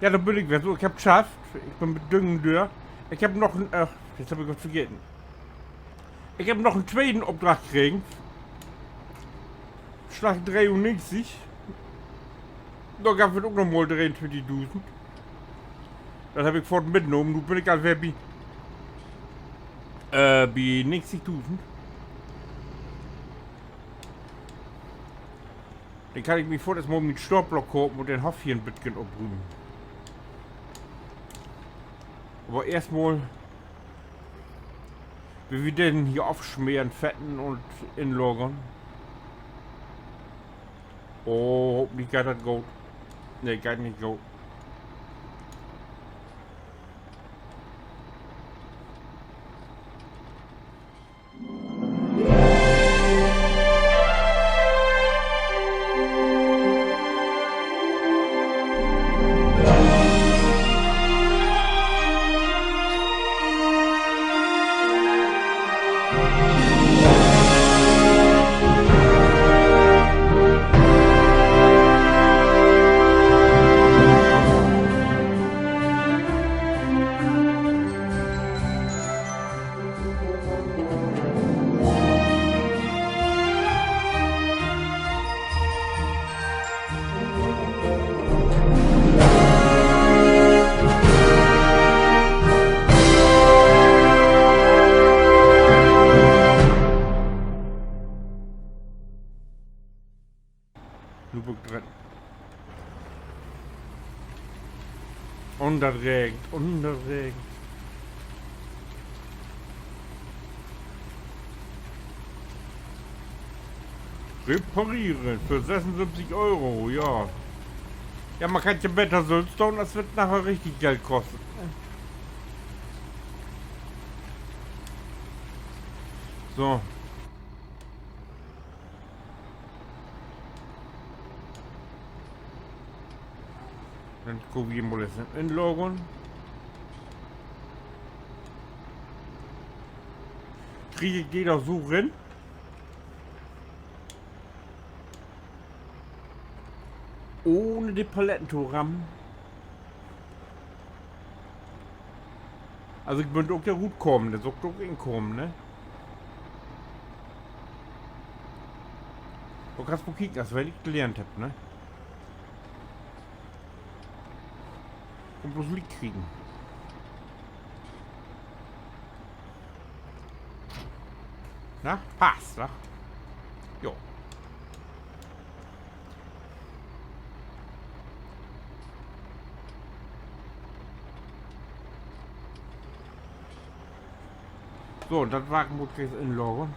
Ja, da bin ich wieder so. Ich hab geschafft. Ich bin mit Düngen durch. Ich hab noch einen, jetzt hab ich was vergessen. Ich hab noch einen zweiten Auftrag gekriegt. Schlag 93. Da gab es auch noch mal 23.000. Das habe ich vorhin mitgenommen. Nun bin ich also bei 90.000. Dann kann ich mich vor das mal mit Staubblock kaufen und den Hoffchen ein bisschen abbrühen. Aber erstmal, wie wir denn hier aufschmieren, fetten und inlagern. Oh, hoffentlich geht das gut. Ne, geht nicht gut. Lupe drin. Unterregt, unterregt. Reparieren für 76 Euro, ja. Ja, man kann ja besser Sollstone, das wird nachher richtig Geld kosten. So. Dann gucken wir mal das Inloggen. Kriege ich die da suchen? Ohne die Palettentoram. Also ich bin auch der gut kommen, der sagt auch inkommen, ne? Du kannst mal kicken, das weil ich gelernt hab, ne? Und bloß Lied kriegen. Na, passt, ne? Jo. So, und das war möglichst inloggen.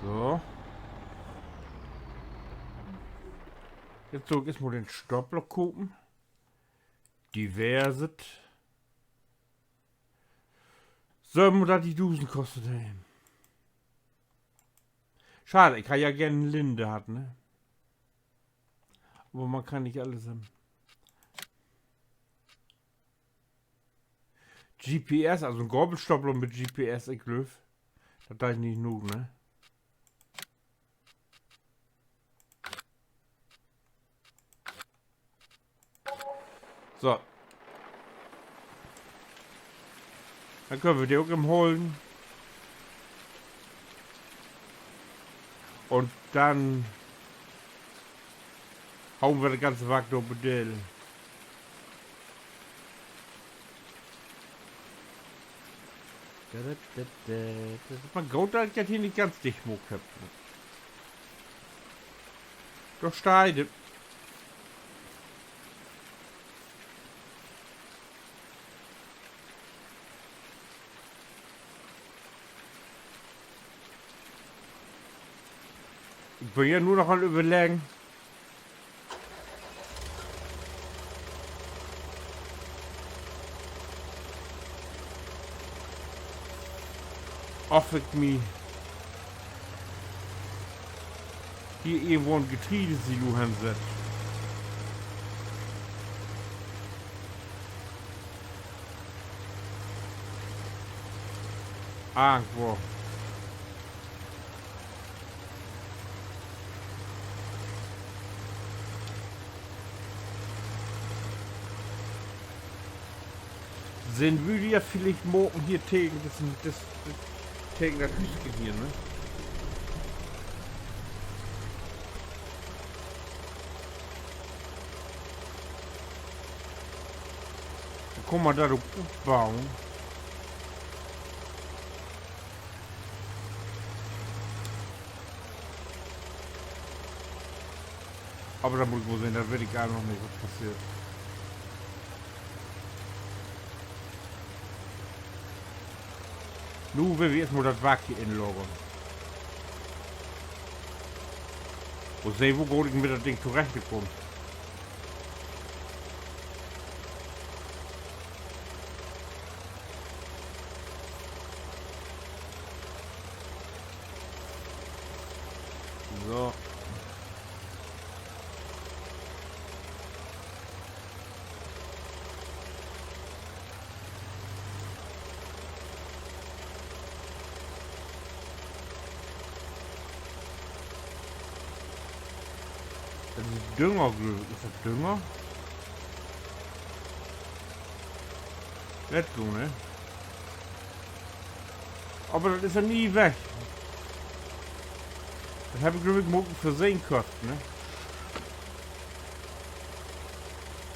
So. Jetzt so ist mal den Stopblock gucken. Diverset. So, da die Dusen kostet, ey. Schade, ich kann ja gerne Linde hat, ne? Aber man kann nicht alles haben. GPS, also ein Gabelstapler mit GPS, ich glaube. Das da ich nicht nur, ne? So. Dann können wir die auch im holen. Und dann hauen wir das ganze Wagen auf Modell. Man graut halt jetzt hier nicht ganz dicht Schmuckköpfen. Doch Steine. Ich bin ja nur noch am Überlegen. Ob ich mich hier irgendwo ein Getreidesilo hinsetzt. Irgendwo. Sind wir ja vielleicht morgen hier tegen das tegen das Hüske hier, ne? Dann kann man da doch aufbauen. Aber da muss ich wohl sehen, da wird ich gar noch nicht, was passiert. Nu will wir erstmal das Wag hier inloggen. Wo sehen, wo gut ich mit das Ding zurechtgekommen. So. Das ist Dünger, ist das Dünger? Nicht so, ne? Aber das ist ja nie weg. Das habe ich glaube ich morgen versehen gekostet, ne?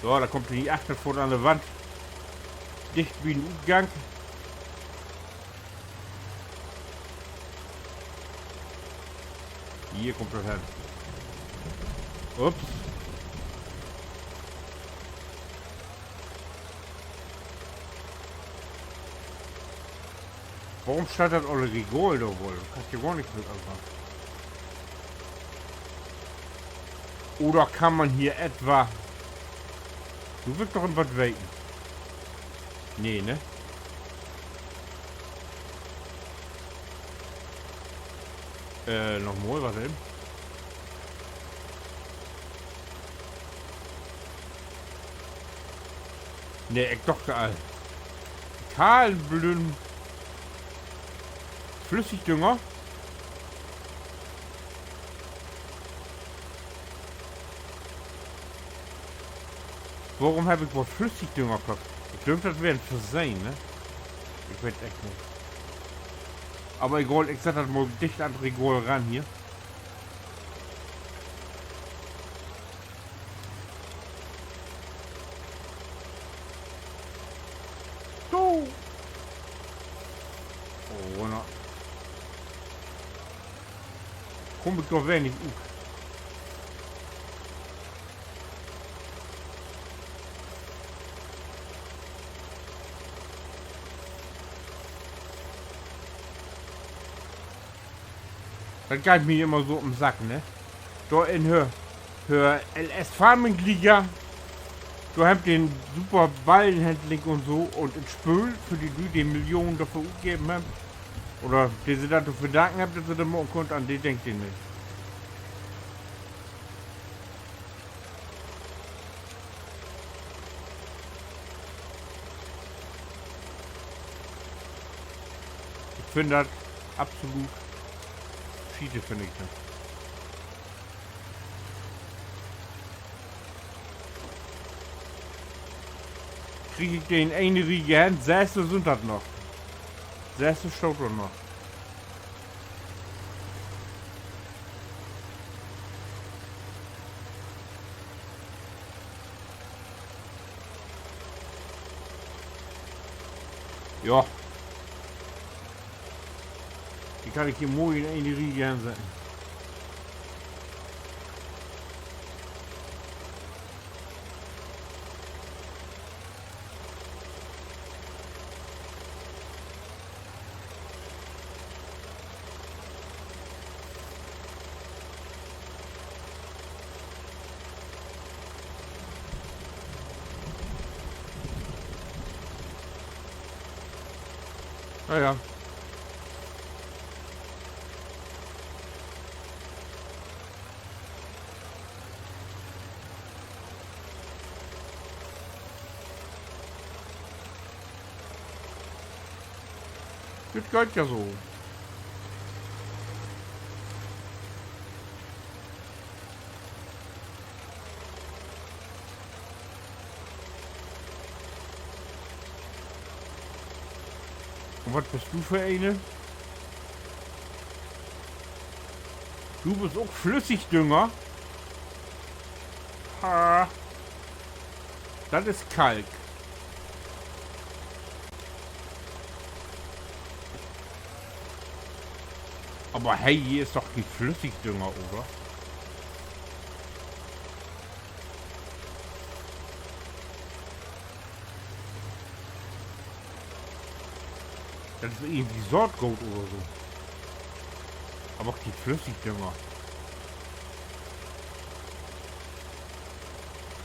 So, da kommt die Achter vor an der Wand. Dicht wie ein Umgang. Hier kommt das hin. Ups. Warum statt das alle Rigol da wohl? Kannst du gar nichts mit anfangen. Oder kann man hier etwa... Du wirst doch in was weiten. Nee, ne? Nochmal, was eben? Nee, ich doch geil. Kahlblüm. Flüssigdünger. Warum habe ich wohl Flüssigdünger gehabt? Ich glaube, das wäre ein Versehen, ne? Ich weiß echt nicht. Aber egal, ich setze das mal dicht an Rigol ran hier. So. Oh, na. Komm ich doch wenig auf. Das geht mir immer so im Sack, ne? Da in Hör LS Farming Liga. Du hast den super Ballenhandling und so und in Spül für die Millionen dafür gegeben haben. Oder die sie dafür verdanken haben, dass sie da morgen konnten, an die denkt ihr nicht. Ich finde das absolut Schiede, finde ich das. Kriege ich den eine Riege hin, 6 sind das noch. 6 steht da noch. Ja. Die kann ich hier mooi in eine Riege hinsetzen. Naja. Das geht ja so. Und was bist du für eine? Du bist auch Flüssigdünger. Ha. Das ist Kalk. Aber hey, hier ist doch die Flüssigdünger, oder? Das ist irgendwie Saatgut oder so. Aber auch die Flüssigdünger.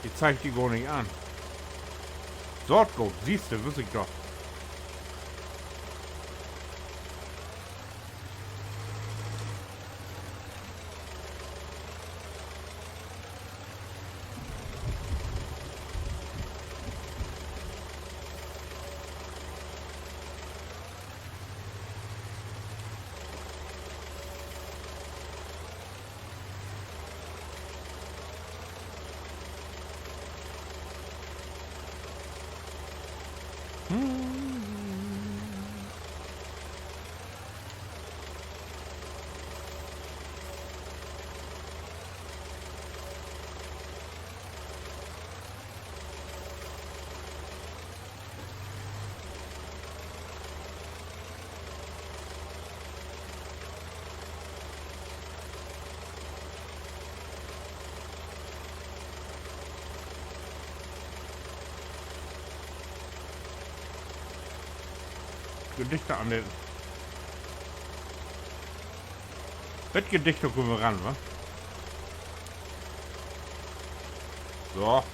Die zeigt die gar nicht an. Saatgut, siehst du, wüsste ich doch. Gedichte an den Bettgedichte kommen wir ran, wa? So.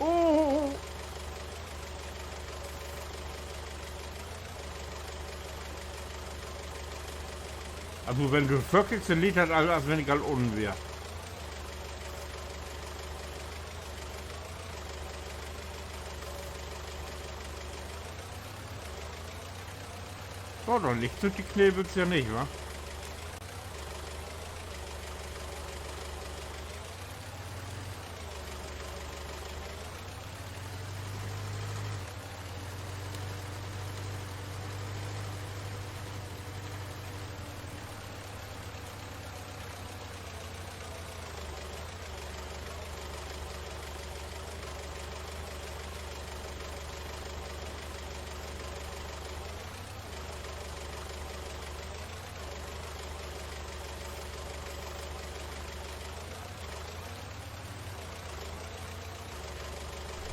Oh. Also wenn du wirklich ein Lied hast, als wenn ich halt unten wäre. So, doch Licht sind die Knebels ja nicht, wa?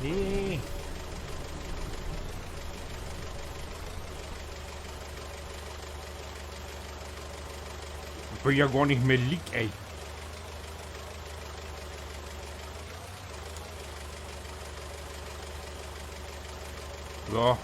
Nee. Ich bin ja gar nicht mehr lieg, ey. So.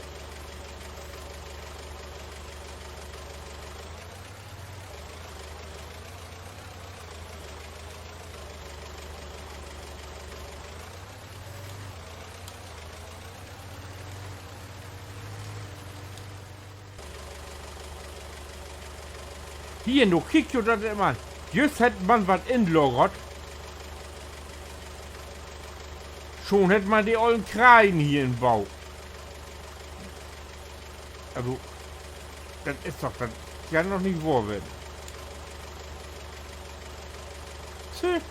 Hier, du kickst du das immer. Just hätte man was inlogert. Schon hätte man die ollen Kreien hier im Bau. Also, das ist doch, das kann noch nicht wahr werden. Tschüss.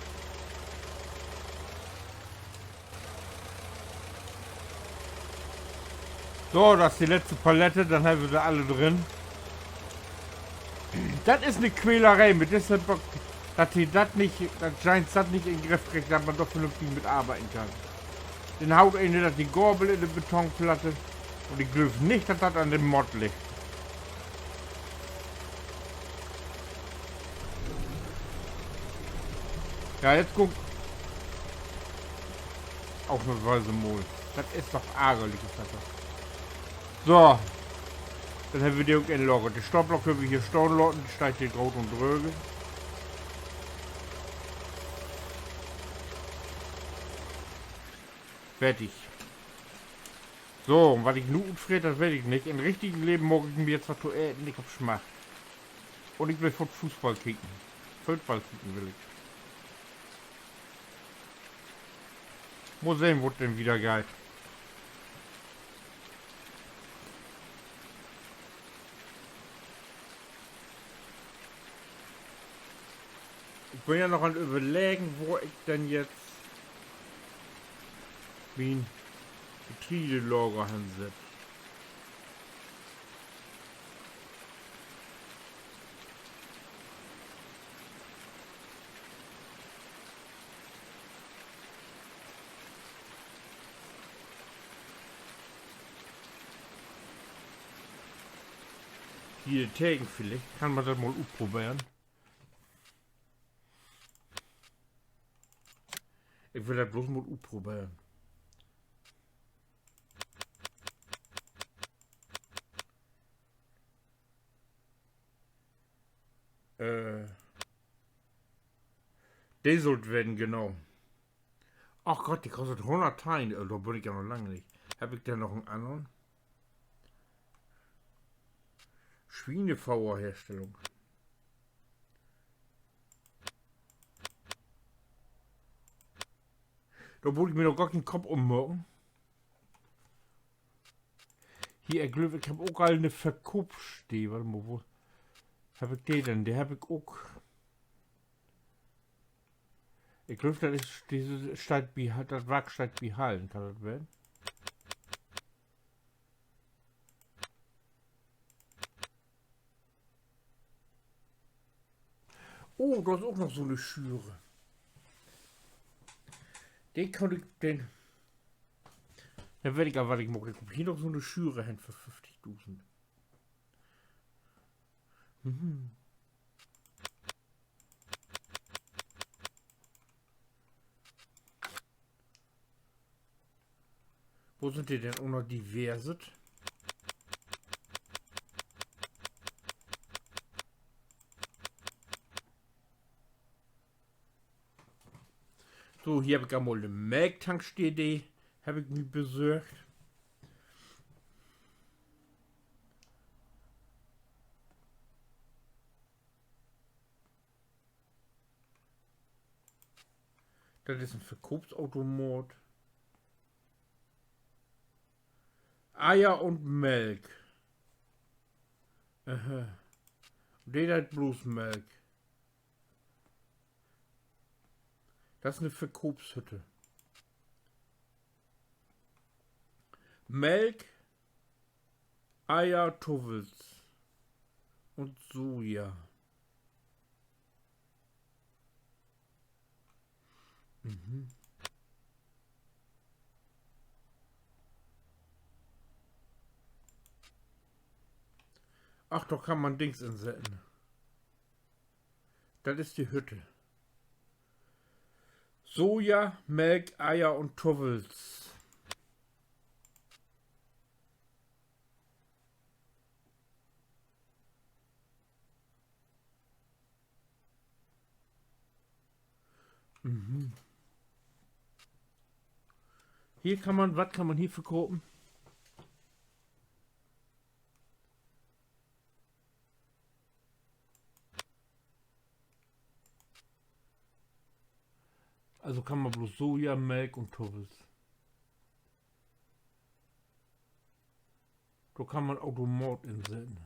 So, das ist die letzte Palette, dann haben wir sie alle drin. Das ist eine Quälerei, mit deshalb, dass sie das nicht, das scheint das nicht in den Griff kriegt, dass man doch vernünftig mitarbeiten kann. Den haut eine das die Gorbel in die Betonplatte. Und ich glaube nicht, dass das an dem Mod liegt. Ja, jetzt guck. Ausnahmsweise mal. Das ist doch ärgerlich. So. Dann haben wir die auch einlogert. Die Stopplok können wir hier stehen lassen. Die steigt hier groß und dröge. Fertig. So, und was ich nur friert, das werde ich nicht. Im richtigen Leben morgen ich mir jetzt was zu essen. Ich hab Schmacht. Und ich will von Fußball kicken. Fußball kicken will ich. Muss sehen, wo denn wieder geil. Ich bin ja noch an überlegen, wo ich denn jetzt mein Getreidelager hinsetze. Hier Tegen vielleicht, kann man das mal ausprobieren. Ich will das bloß mal ausprobieren. Die sollte werden, genau. Ach Gott, die kostet 100 Teile. Da bin ich ja noch lange nicht. Habe ich da noch einen anderen? Schweinefauerherstellung. Da wollte ich mir noch gar keinen Kopf ummachen. Hier, ich glaube, ich habe auch eine Verkaufssteh. Warte mal, wo habe ich die denn? Die habe ich auch. Ich glaube, das ist diese Stadt das Werkstatt Bihallen, kann das werden? Oh, da ist auch noch so eine Schüre. Den kann ich, den. Dann werde ich aber, ich mache hier noch so eine Schüre hin für 50.000. Mhm. Wo sind die denn auch noch diverse? So, hier habe ich einmal eine Melktankstelle, habe ich mir besorgt. Das ist ein Verkaufsautomat. Eier und Milch. Aha. Der hat bloß Milch. Das ist eine Verkaufshütte. Milch, Eier, Tuffels und Soja. Mhm. Ach, doch kann man Dings insetzen. Das ist die Hütte. Soja, Milch, Eier und Tuffels. Mhm. Hier kann man, was kann man hier verkaufen? Also kann man bloß Soja, Milch und Tuffels. Da kann man Automat insetzen.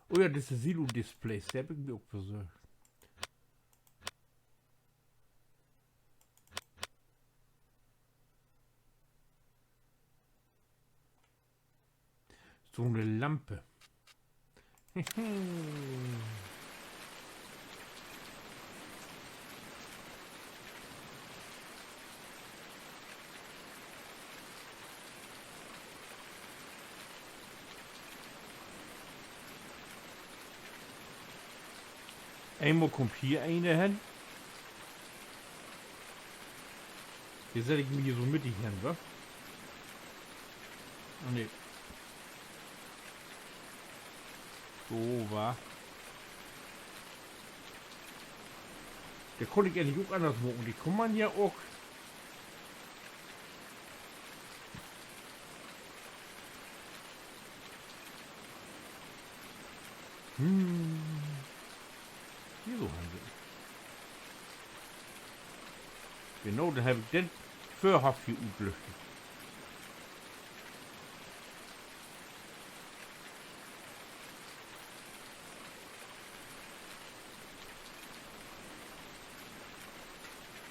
Oh ja, das ist Silo-Displays, der habe ich mir auch besorgt. So eine Lampe. Einmal kommt hier eine hin. Hier setze ich mich hier so mittig hin, wa? Ah, ne. So, wa? Der konnte ich eigentlich auch anders machen. Die kann man ja auch. Hier so handeln. Genau, dann habe ich den Förhaft hier umgelüftet.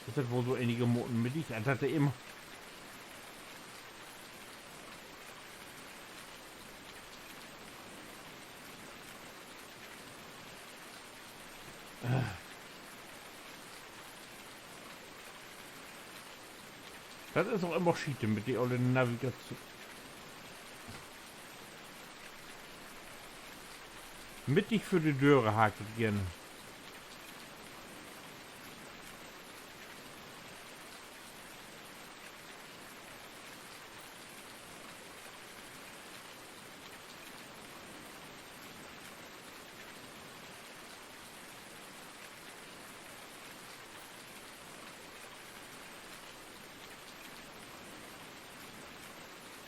Das hat wohl so einige Monaten mit ich. Das hatte immer. Das ist auch immer Schiete mit der ollen Navigation. Mittig für die Döre hakt gerne.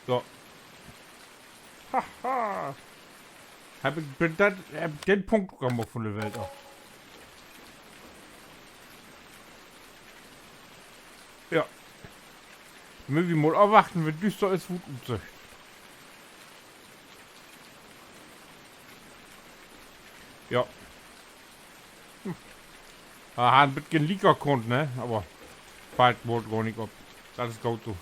So. Haha. Hab ich den Punkt gemacht von der Welt auch. Ja. Wenn wir mal erwarten, wenn düster ist, Wut und Sucht. Ja. Aha, ein bisschen Liker kommt, ne? Aber bald wohl gar nicht ab. Das ist gut so.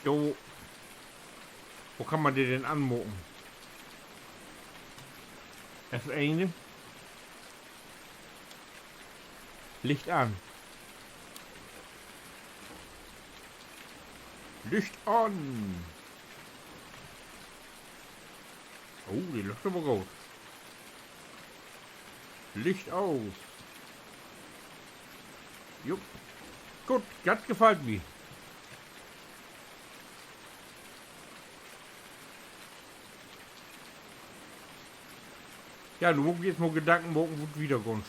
Jo. Wo kann man die denn anmoken? F1. Licht an. Licht an. Oh, die läuft aber gut. Licht aus. Jupp. Gut, das gefällt mir. Ja, du musst jetzt mal Gedanken machen, wo es wieder kommt.